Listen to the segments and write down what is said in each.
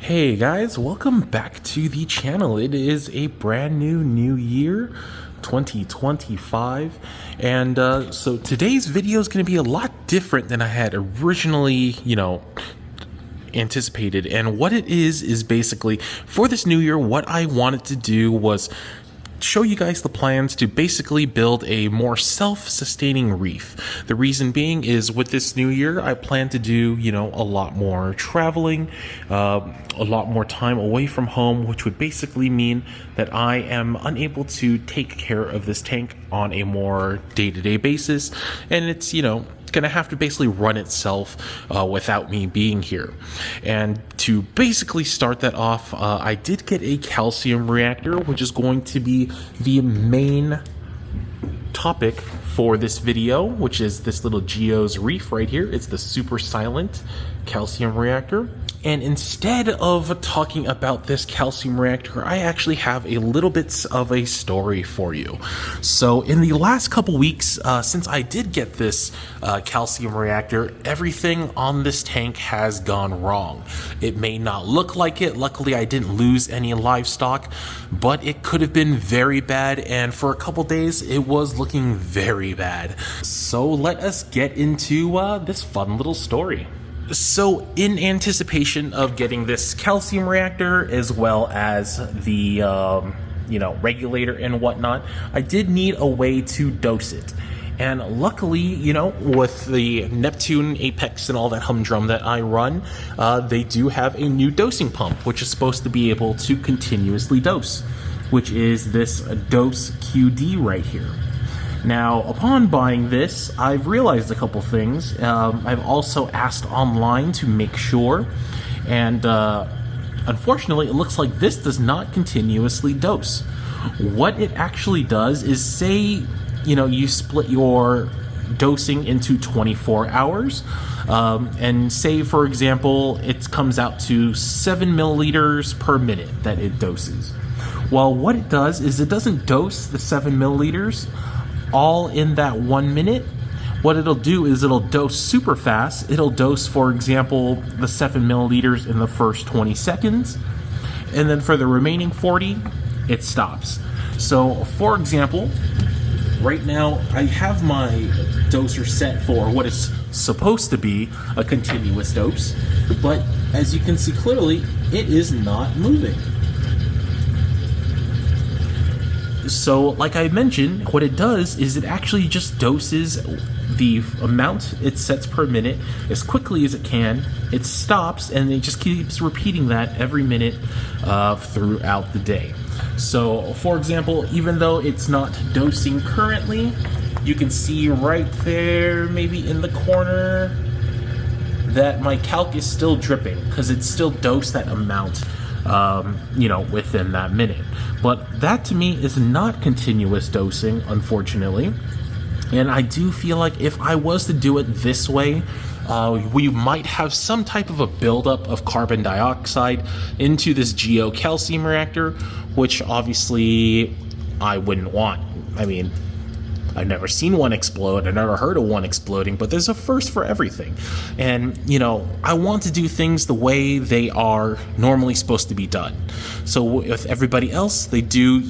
Hey guys, welcome back to the channel. It is a brand new year, 2025, and so today's video is going to be a lot different than I had originally, anticipated. And what it is basically for this new year, what I wanted to do was show you guys the plans to basically build a more self-sustaining reef. The reason being is with this new year, I plan to do, a lot more traveling, a lot more time away from home, which would basically mean that I am unable to take care of this tank on a more day-to-day basis. And it's, gonna have to basically run itself without me being here. And to basically start that off, I did get a calcium reactor, which is going to be the main topic for this video, which is this little Geo's reef right here. It's the super silent calcium reactor. And instead of talking about this calcium reactor, I actually have a little bit of a story for you. So in the last couple weeks, since I did get this calcium reactor, everything on this tank has gone wrong. It may not look like it. Luckily, I didn't lose any livestock, but it could have been very bad. And for a couple days, it was looking very bad. So let us get into this fun little story. So in anticipation of getting this calcium reactor as well as the regulator and whatnot, I did need a way to dose it. And luckily, with the Neptune Apex and all that humdrum that I run, they do have a new dosing pump, which is supposed to be able to continuously dose, which is this Dose QD right here. Now, upon buying this, I've realized a couple things. I've also asked online to make sure, and unfortunately, it looks like this does not continuously dose. What it actually does is say, you split your dosing into 24 hours, and say, for example, it comes out to 7 milliliters per minute that it doses. Well, what it does is it doesn't dose the 7 milliliters all in that 1 minute. What it'll do is it'll dose super fast. It'll dose, for example, the 7 milliliters in the first 20 seconds, and then for the remaining 40, it stops. So, for example, right now I have my doser set for what is supposed to be a continuous dose, but as you can see clearly, it is not moving. So, like I mentioned, what it does is it actually just doses the amount it sets per minute as quickly as it can. It stops, and it just keeps repeating that every minute throughout the day. So, for example, even though it's not dosing currently, you can see right there, maybe in the corner, that my calc is still dripping because it's still dosed that amount within that minute. But that to me is not continuous dosing, unfortunately. And I do feel like if I was to do it this way, we might have some type of a buildup of carbon dioxide into this Geo calcium reactor, which obviously I wouldn't want. I mean, I've never seen one explode. I've never heard of one exploding, but there's a first for everything. And, I want to do things the way they are normally supposed to be done. So with everybody else, they do,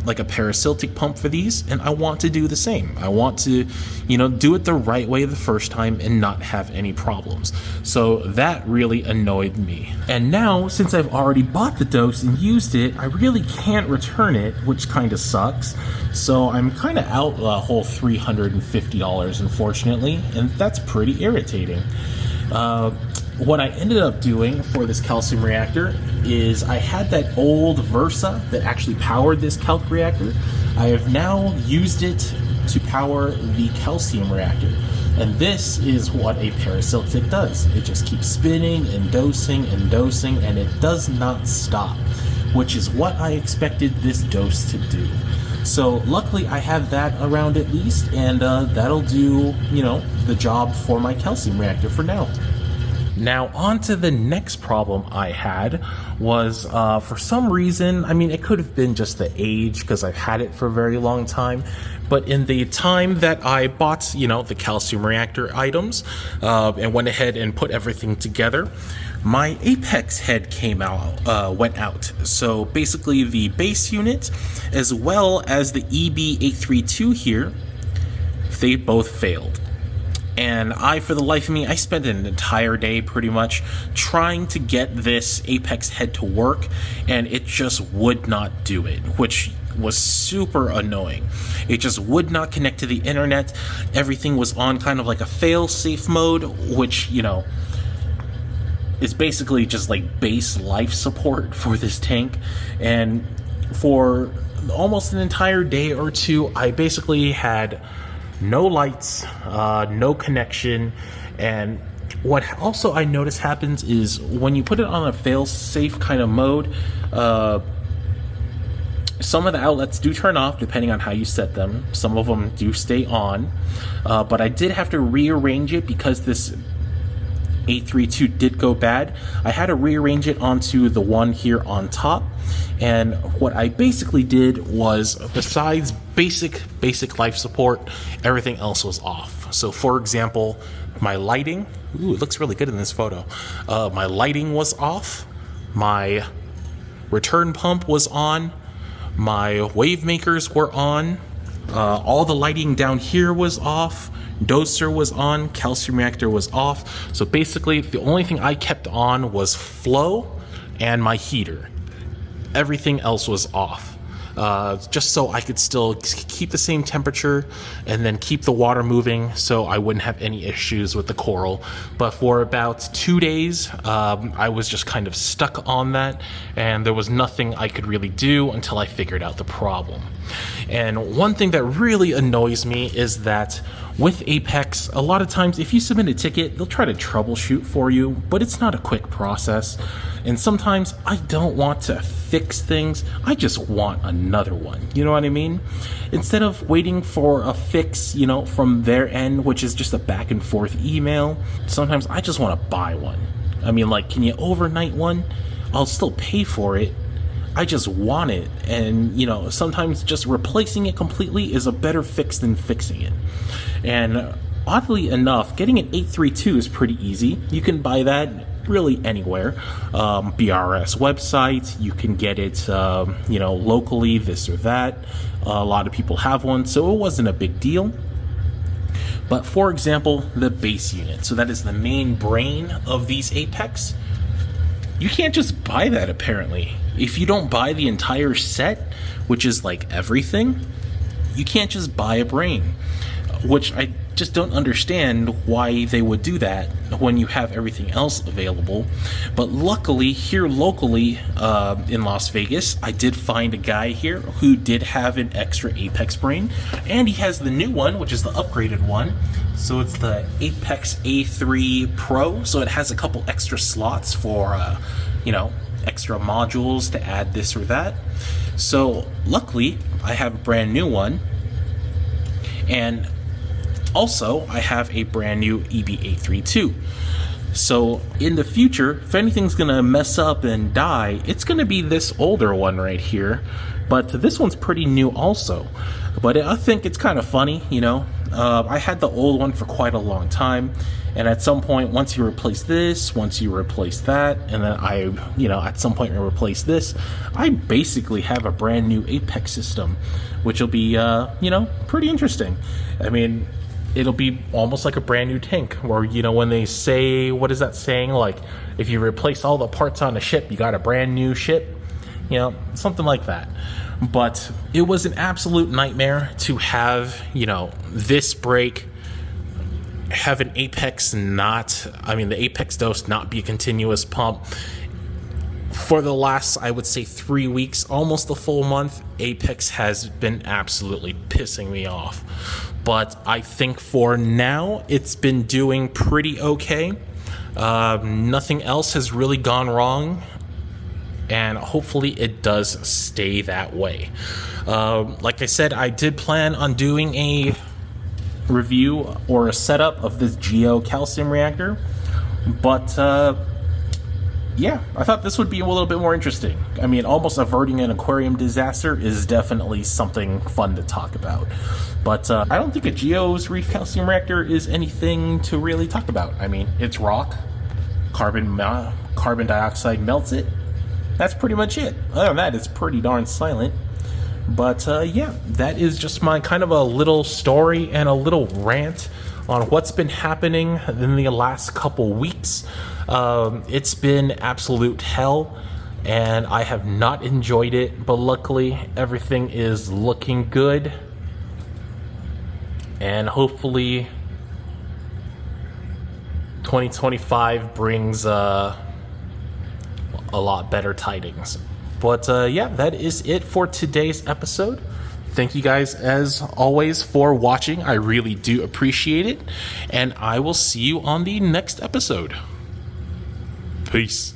like a parasitic pump for these, and I want to do the same. I want to, do it the right way the first time and not have any problems. So that really annoyed me. And now, since I've already bought the dose and used it, I really can't return it, which kind of sucks. So I'm kind of out a whole $350, unfortunately, and that's pretty irritating. What I ended up doing for this calcium reactor is I had that old Versa that actually powered this calc reactor. I have now used it to power the calcium reactor. And this is what a parasitic does. It just keeps spinning and dosing, and it does not stop, which is what I expected this dose to do. So luckily I have that around at least, and that'll do, the job for my calcium reactor for now. Now, on to the next problem I had was, for some reason, it could have been just the age, because I've had it for a very long time, but in the time that I bought, the calcium reactor items, and went ahead and put everything together, my apex head went out. So basically the base unit as well as the EB832 here, they both failed. And for the life of me, I spent an entire day pretty much trying to get this apex head to work, and it just would not do it, which was super annoying. It just would not connect to the internet. Everything was on kind of like a fail-safe mode, which, you know, is basically just like base life support for this tank. And for almost an entire day or two, I basically had no lights, no connection. And what also I noticed happens is when you put it on a fail-safe kind of mode, some of the outlets do turn off depending on how you set them. Some of them do stay on, but I did have to rearrange it because this 832 did go bad. I had to rearrange it onto the one here on top. And what I basically did was, besides basic life support, everything else was off. So for example, my lighting, it looks really good in this photo. My lighting was off. My return pump was on. My wave makers were on. All the lighting down here was off. Doser was on. Calcium reactor was off. So basically, the only thing I kept on was flow and my heater. Everything else was off, just so I could still keep the same temperature and then keep the water moving so I wouldn't have any issues with the coral. But for about 2 days, I was just kind of stuck on that, and there was nothing I could really do until I figured out the problem. And one thing that really annoys me is that with Apex, a lot of times if you submit a ticket, they'll try to troubleshoot for you, but it's not a quick process. And sometimes I don't want to fix things, I just want another one. You know what I mean? Instead of waiting for a fix, you know, from their end, which is just a back and forth email, sometimes I just want to buy one. I mean, like, can you overnight one? I'll still pay for it. I just want it. And, you know, sometimes just replacing it completely is a better fix than fixing it. And oddly enough, getting an 832 is pretty easy. You can buy that really anywhere. BRS website, you can get it, you know, locally, this or that. A lot of people have one, so it wasn't a big deal. But for example, the base unit, so that is the main brain of these Apex, you can't just buy that apparently. If you don't buy the entire set, which is like everything, you can't just buy a brain, which I just don't understand why they would do that when you have everything else available. But luckily, here locally in Las Vegas, I did find a guy here who did have an extra Apex brain, and he has the new one, which is the upgraded one. So it's the Apex A3 Pro, so it has a couple extra slots for, you know, extra modules to add this or that. So luckily, I have a brand new one, and also I have a brand new EB832. So in the future, if anything's gonna mess up and die, it's gonna be this older one right here. But this one's pretty new also. But I think it's kind of funny, you know. I had the old one for quite a long time, and at some point, once you replace this, once you replace that, and then you know, at some point I replace this, I basically have a brand new Apex system, which will be, you know, pretty interesting. I mean, it'll be almost like a brand new tank, where, you know, when they say, what is that saying, like, if you replace all the parts on a ship, you got a brand new ship, you know, something like that. But it was an absolute nightmare to have, you know, this break, have an Apex the Apex dose not be a continuous pump. For the last, I would say, 3 weeks, almost a full month, Apex has been absolutely pissing me off. But I think for now, it's been doing pretty okay. Nothing else has really gone wrong, and hopefully it does stay that way. Like I said, I did plan on doing a review or a setup of this Geo calcium reactor, but yeah, I thought this would be a little bit more interesting. I mean, almost averting an aquarium disaster is definitely something fun to talk about. But I don't think a Geo's reef calcium reactor is anything to really talk about. I mean, it's rock, carbon carbon dioxide melts it. That's pretty much it. Other than that, it's pretty darn silent. But yeah, that is just my kind of a little story and a little rant on what's been happening in the last couple weeks. It's been absolute hell, and I have not enjoyed it, but luckily everything is looking good, and hopefully 2025 brings a lot better tidings. But yeah, that is it for today's episode. Thank you guys, as always, for watching. I really do appreciate it. And I will see you on the next episode. Peace.